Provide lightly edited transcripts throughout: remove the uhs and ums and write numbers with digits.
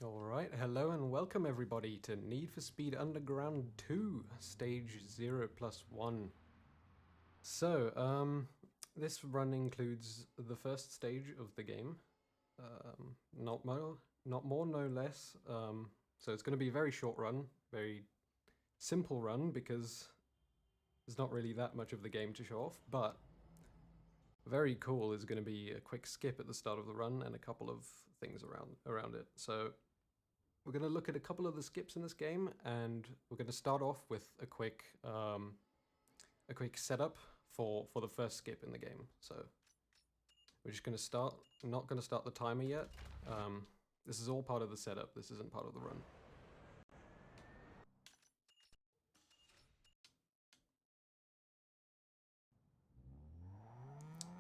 Alright, hello and welcome everybody to Need for Speed Underground 2, Stage 0+1. So, this run includes the first stage of the game. Not more, no less. So it's going to be a very short run, very simple run, because there's not really that much of the game to show off, but very cool is going to be a quick skip at the start of the run and a couple of things around it. So we're going to look at a couple of the skips in this game, and we're going to start off with a quick setup for the first skip in the game. So we're just going to start, not going to start the timer yet. This is all part of the setup, this isn't part of the run.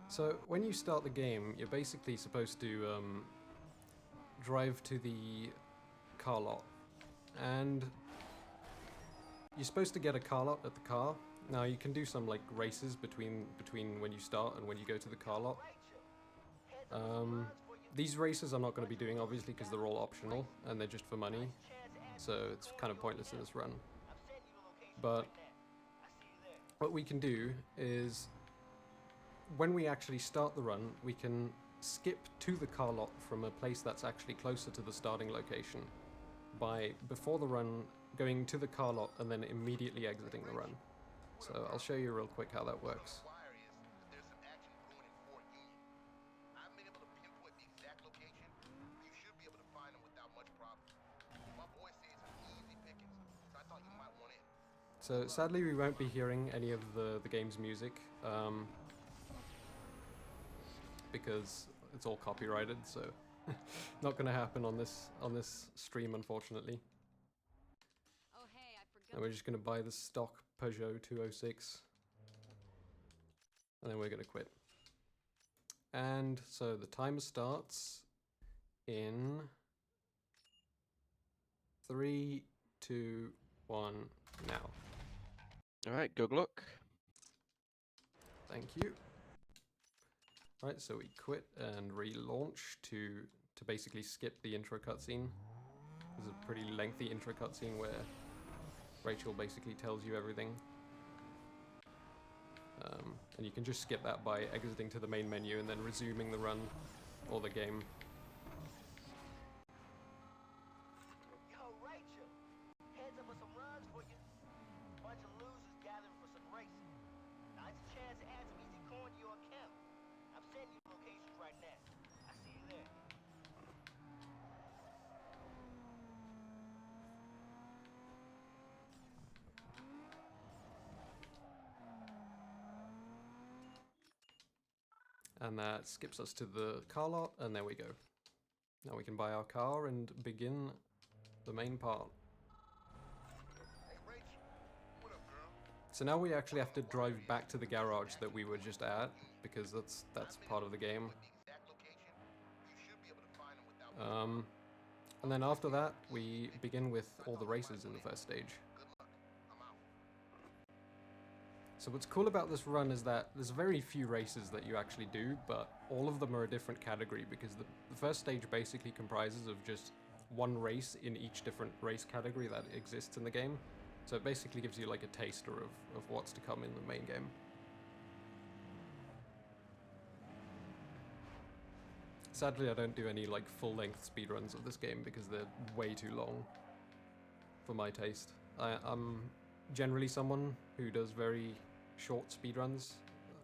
So when you start the game, you're basically supposed to drive to the car lot, and you're supposed to get a car lot at the car. Now you can do some like races between when you start and when you go to the car lot. These races I'm not going to be doing obviously because they're all optional and they're just for money, so it's kind of pointless in this run. But what we can do is, when we actually start the run, we can skip to the car lot from a place that's actually closer to the starting location by, before the run, going to the car lot and then immediately exiting the run. So I'll show you real quick how that works. So sadly we won't be hearing any of the game's music, because it's all copyrighted, so not gonna happen on this stream, unfortunately. Oh, hey, I forgot. And we're just gonna buy the stock Peugeot 206, and then we're gonna quit. And so the timer starts in 3, 2, 1, now. Alright, good luck. Thank you. Right, so we quit and relaunch to basically skip the intro cutscene. There's a pretty lengthy intro cutscene where Rachel basically tells you everything. And you can just skip that by exiting to the main menu and then resuming the run or the game. Yo, Rachel, heads up for some runs for you. Bunch of losers gathering for some racing. Now it's a chance to add some easy coin to your account. I'm sending you locations right now. I see you there. And that skips us to the car lot, and there we go. Now we can buy our car and begin the main part. Hey, Rachel, what up, girl? So now we actually have to drive back to the garage that we were just at, because that's part of the game. The exact location, you should be able to find them without. And then after that, we begin with all the races in the first stage. Good luck. I'm out. So what's cool about this run is that there's very few races that you actually do, but all of them are a different category, because the first stage basically comprises of just one race in each different race category that exists in the game. So it basically gives you like a taster of what's to come in the main game. Sadly, I don't do any like full-length speedruns of this game because they're way too long for my taste. I'm generally someone who does very short speedruns.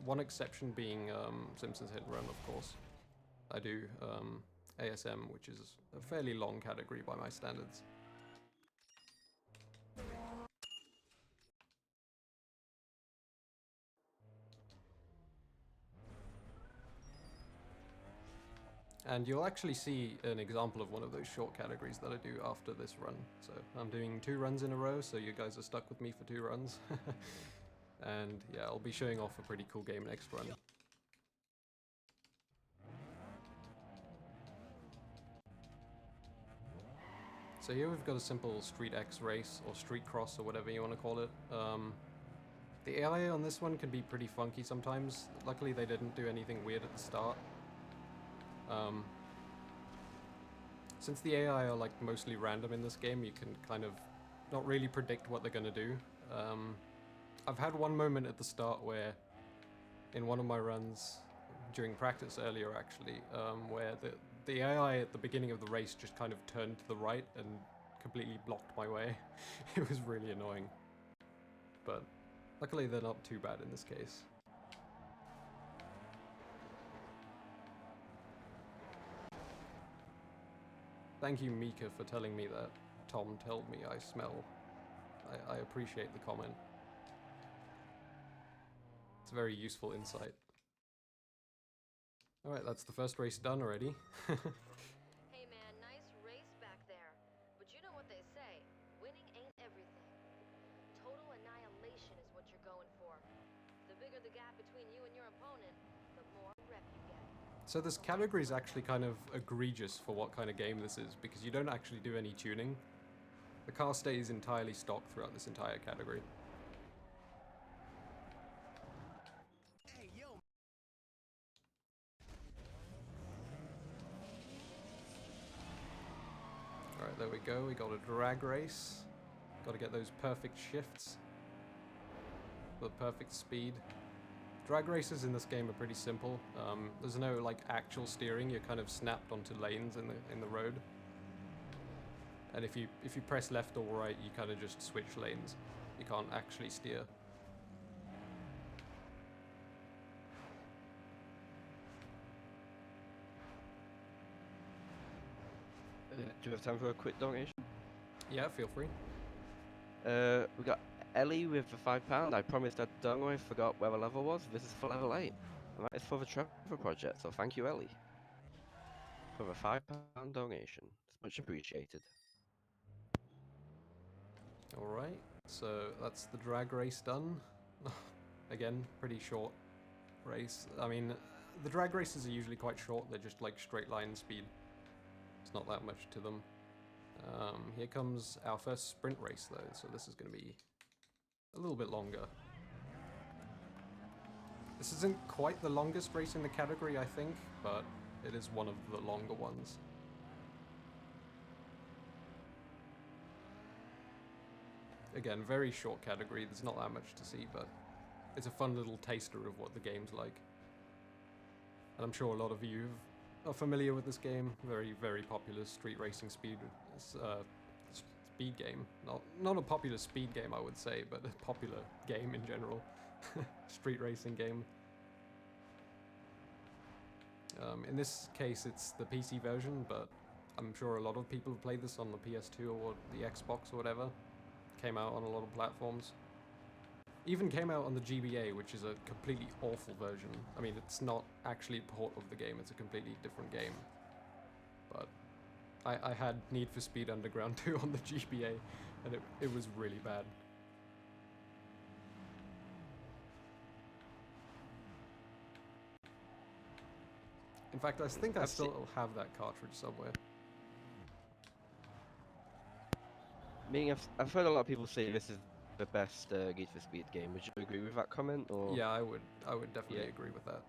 One exception being Simpsons Hit and Run, of course. I do ASM, which is a fairly long category by my standards. And you'll actually see an example of one of those short categories that I do after this run. So I'm doing 2 runs in a row, so you guys are stuck with me for 2 runs. And yeah, I'll be showing off a pretty cool game next run. So here we've got a simple Street X race, or Street Cross, or whatever you want to call it. The AI on this one can be pretty funky sometimes. Luckily they didn't do anything weird at the start. Since the AI are like mostly random in this game, you can kind of not really predict what they're gonna do. I've had one moment at the start where, in one of my runs, during practice earlier actually, where the AI at the beginning of the race just kind of turned to the right and completely blocked my way. It was really annoying. But luckily they're not too bad in this case. Thank you, Mika, for telling me that Tom told me I smell. I appreciate the comment. It's a very useful insight. Alright, that's the first race done already. Hey man, nice race back there. But you know what they say, winning ain't everything. Total annihilation is what you're going for. The bigger the gap between you and your opponent, the more rep you get. So this category is actually kind of egregious for what kind of game this is, because you don't actually do any tuning. The car stays entirely stock throughout this entire category. Alright, there we go, we got a drag race. Got to get those perfect shifts. The perfect speed. Drag races in this game are pretty simple. There's no like actual steering, you're kind of snapped onto lanes in the road. And if you press left or right, you kind of just switch lanes. You can't actually steer. Do you have time for a quick donation? Yeah, feel free. We got Ellie with the £5. I promised I'd done I forgot where the level was. This is for level 8. And that is for the Trevor project, so thank you, Ellie, for the £5 donation. It's much appreciated. Alright, so that's the drag race done. Again, pretty short race. I mean, the drag races are usually quite short, they're just like straight line speed. It's not that much to them. Here comes our first sprint race though, so this is going to be a little bit longer. This isn't quite the longest race in the category, I think, but it is one of the longer ones. Again, very short category, there's not that much to see, but it's a fun little taster of what the game's like. And I'm sure a lot of you are familiar with this game. Very, very popular street racing speed game. Not a popular speed game, I would say, but a popular game in general. Street racing game. In this case, it's the PC version, but I'm sure a lot of people have played this on the PS2 or the Xbox or whatever. Came out on a lot of platforms. Even came out on the GBA, which is a completely awful version. I mean, it's not actually a port of the game, it's a completely different game. But I had Need for Speed Underground 2 on the GBA, and it was really bad. In fact, I think I still have that cartridge somewhere. I've heard a lot of people say this is the best Need for Speed game. Would you agree with that comment? Or Yeah, I would definitely agree with that.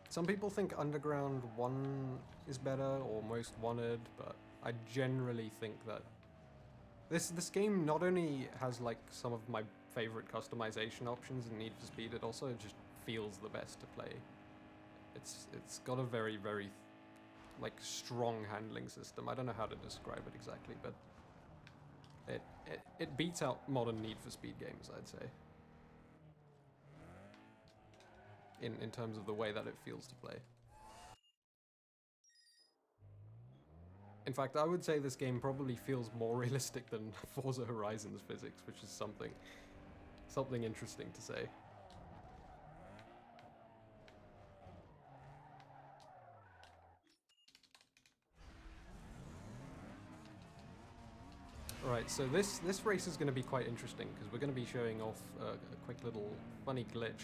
Some people think Underground 1 is better, or Most Wanted, but I generally think that this game not only has like some of my favorite customization options in Need for Speed, it also just feels the best to play. It's got a very, very like strong handling system. I don't know how to describe it exactly, but it beats out modern Need for Speed games, I'd say. In terms of the way that it feels to play. In fact, I would say this game probably feels more realistic than Forza Horizon's physics, which is something interesting to say. Alright, so this race is going to be quite interesting, because we're going to be showing off a quick little funny glitch.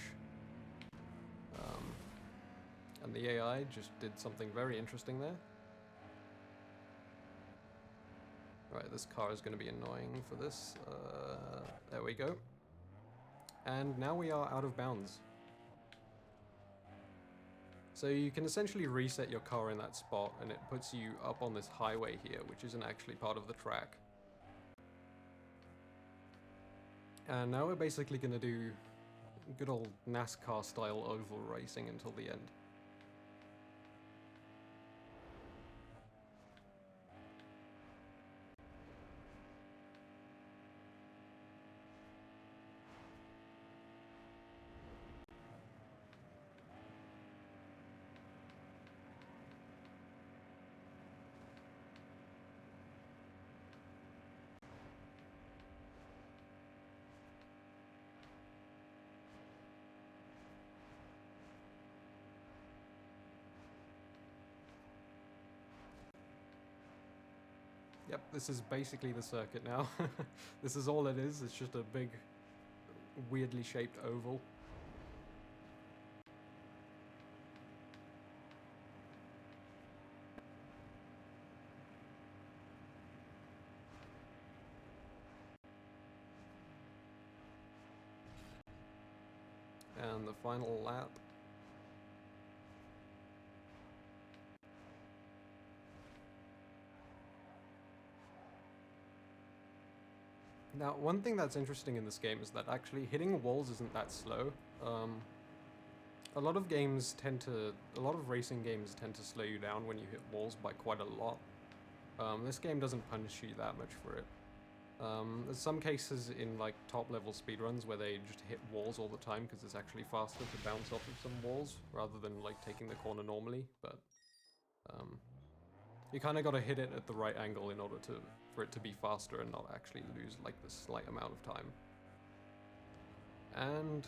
And the AI just did something very interesting there. Right, this car is going to be annoying for this. There we go. And now we are out of bounds. So you can essentially reset your car in that spot, and it puts you up on this highway here, which isn't actually part of the track. And now we're basically going to do good old NASCAR style oval racing until the end. Yep, this is basically the circuit now. This is all it is, it's just a big, weirdly shaped oval. And the final lap. Now, one thing that's interesting in this game is that actually hitting walls isn't that slow. A lot of racing games tend to slow you down when you hit walls by quite a lot. This game doesn't punish you that much for it. There's some cases in like top level speedruns where they just hit walls all the time because it's actually faster to bounce off of some walls rather than like taking the corner normally, but you kind of got to hit it at the right angle in order for it to be faster and not actually lose like the slight amount of time. And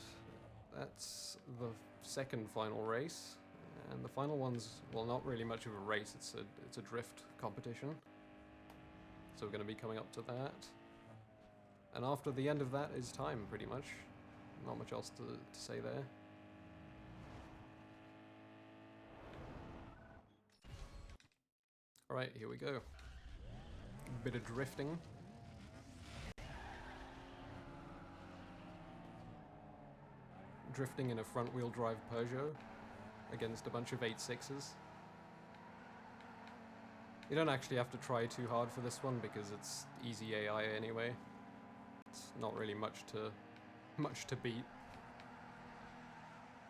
that's the second final race, and the final one's, well, not really much of a race, it's a drift competition. So we're going to be coming up to that. And after the end of that is time, pretty much. Not much else to say there. Alright, here we go. Bit of drifting. Drifting in a front-wheel drive Peugeot against a bunch of 8.6s. You don't actually have to try too hard for this one because it's easy AI anyway. It's not really much to beat. You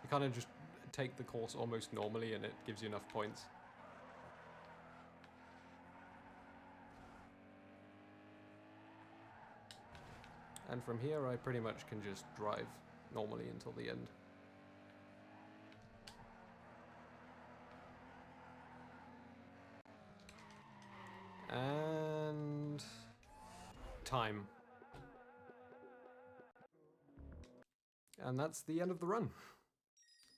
kind of just take the course almost normally and it gives you enough points. And from here I pretty much can just drive normally until the end. And time. And that's the end of the run.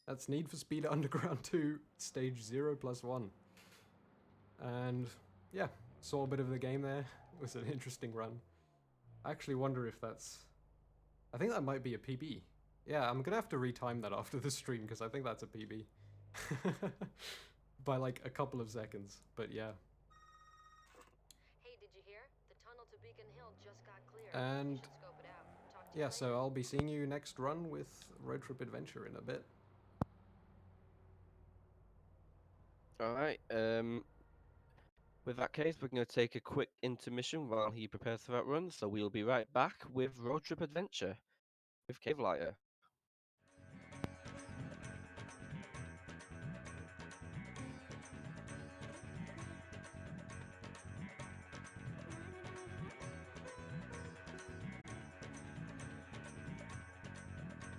That's Need for Speed Underground 2, Stage 0+1. And yeah, saw a bit of the game there. It was an interesting run. I actually wonder if that's... I think that might be a PB. Yeah, I'm gonna have to retime that after the stream because I think that's a PB. By like a couple of seconds, but yeah. Hey, did you hear? The tunnel to Beacon Hill just got cleared. And You should scope it out. Talk to you yeah, later. so I'll be seeing you next run with Road Trip Adventure in a bit. Alright, with that case, we're going to take a quick intermission while he prepares for that run, so we'll be right back with Road Trip Adventure with CaveL1ghter.